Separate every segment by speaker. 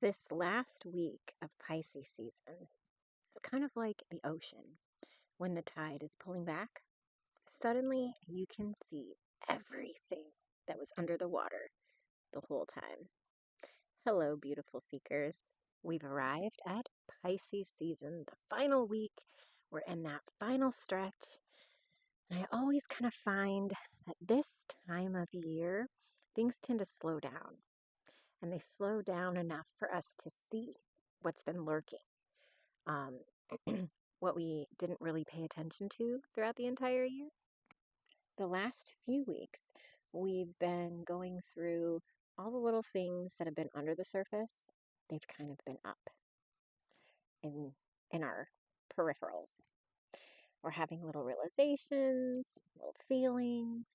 Speaker 1: This last week of Pisces season is kind of like the ocean. When the tide is pulling back, suddenly you can see everything that was under the water the whole time. Hello, beautiful seekers. We've arrived at Pisces season, the final week. We're in that final stretch. And I always kind of find that this time of year, things tend to slow down. And they slow down enough for us to see what's been lurking, um, what we didn't really pay attention to throughout the entire year. The last few weeks, we've been going through all the little things that have been under the surface. They've kind of been up in our peripherals. We're having little realizations, little feelings,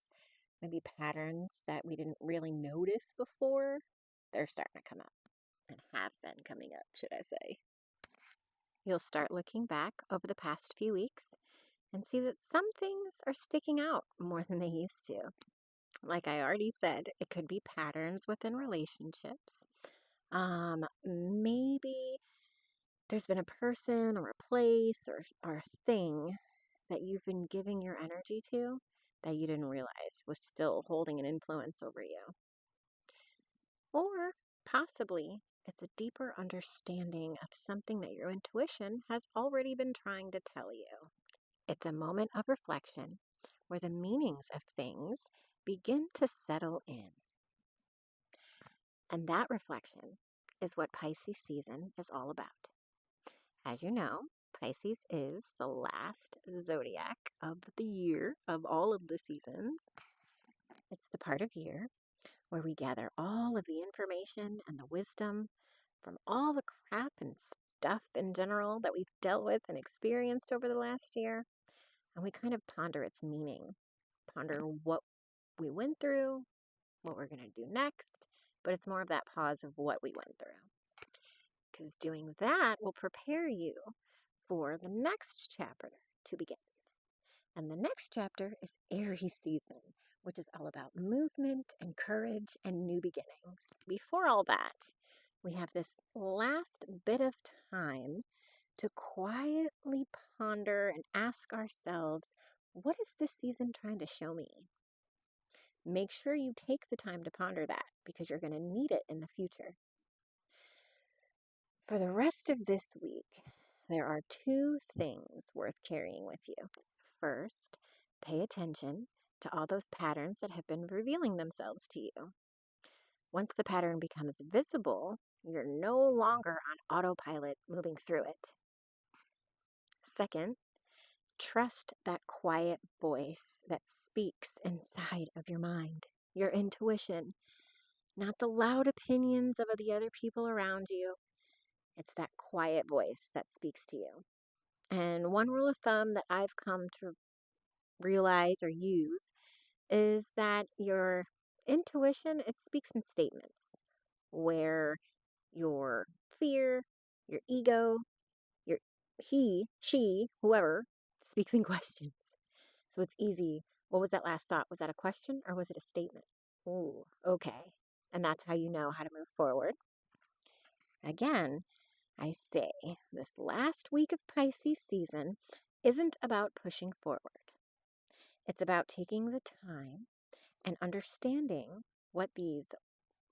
Speaker 1: maybe patterns that we didn't really notice before. They're starting to come up and have been coming up, should I say. You'll start looking back over the past few weeks and see that some things are sticking out more than they used to. Like I already said, it could be patterns within relationships. Maybe there's been a person or a place or a thing that you've been giving your energy to that you didn't realize was still holding an influence over you. Or possibly it's a deeper understanding of something that your intuition has already been trying to tell you. It's a moment of reflection where the meanings of things begin to settle in. And that reflection is what Pisces season is all about. As you know, Pisces is the last zodiac of the year, of all of the seasons. It's the part of year where we gather all of the information and the wisdom from all the crap and stuff in general that we've dealt with and experienced over the last year, and we kind of ponder its meaning, ponder what we went through, what we're going to do next, but it's more of that pause of what we went through. Because doing that will prepare you for the next chapter to begin. And the next chapter is Aries season, which is all about movement and courage and new beginnings. Before all that, we have this last bit of time to quietly ponder and ask ourselves, what is this season trying to show me? Make sure you take the time to ponder that because you're going to need it in the future. For the rest of this week, there are two things worth carrying with you. First, pay attention to all those patterns that have been revealing themselves to you. Once the pattern becomes visible, you're no longer on autopilot moving through it. Second, trust that quiet voice that speaks inside of your mind, your intuition, not the loud opinions of the other people around you. It's that quiet voice that speaks to you. And one rule of thumb that I've come to realize or use is that your intuition, it speaks in statements where your fear, your ego, your she, whoever speaks in questions. So it's easy. What was that last thought? Was that a question or was it a statement? Ooh, okay. And that's how you know how to move forward. Again, I say this last week of Pisces season isn't about pushing forward. It's about taking the time and understanding what these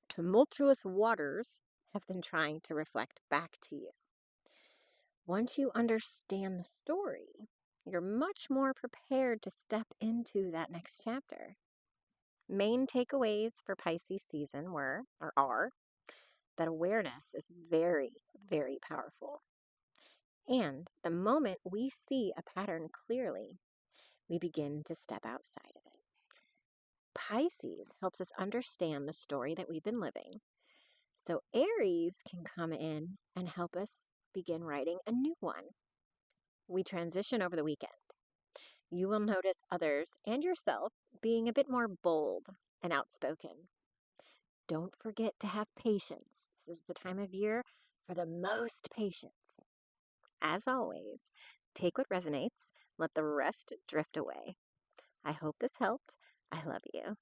Speaker 1: tumultuous waters have been trying to reflect back to you. Once you understand the story, you're much more prepared to step into that next chapter. Main takeaways for Pisces season are that awareness is very, very powerful. And the moment we see a pattern clearly, we begin to step outside of it. Pisces helps us understand the story that we've been living. So Aries can come in and help us begin writing a new one. We transition over the weekend. You will notice others and yourself being a bit more bold and outspoken. Don't forget to have patience. This is the time of year for the most patience. As always, take what resonates, let the rest drift away. I hope this helped. I love you.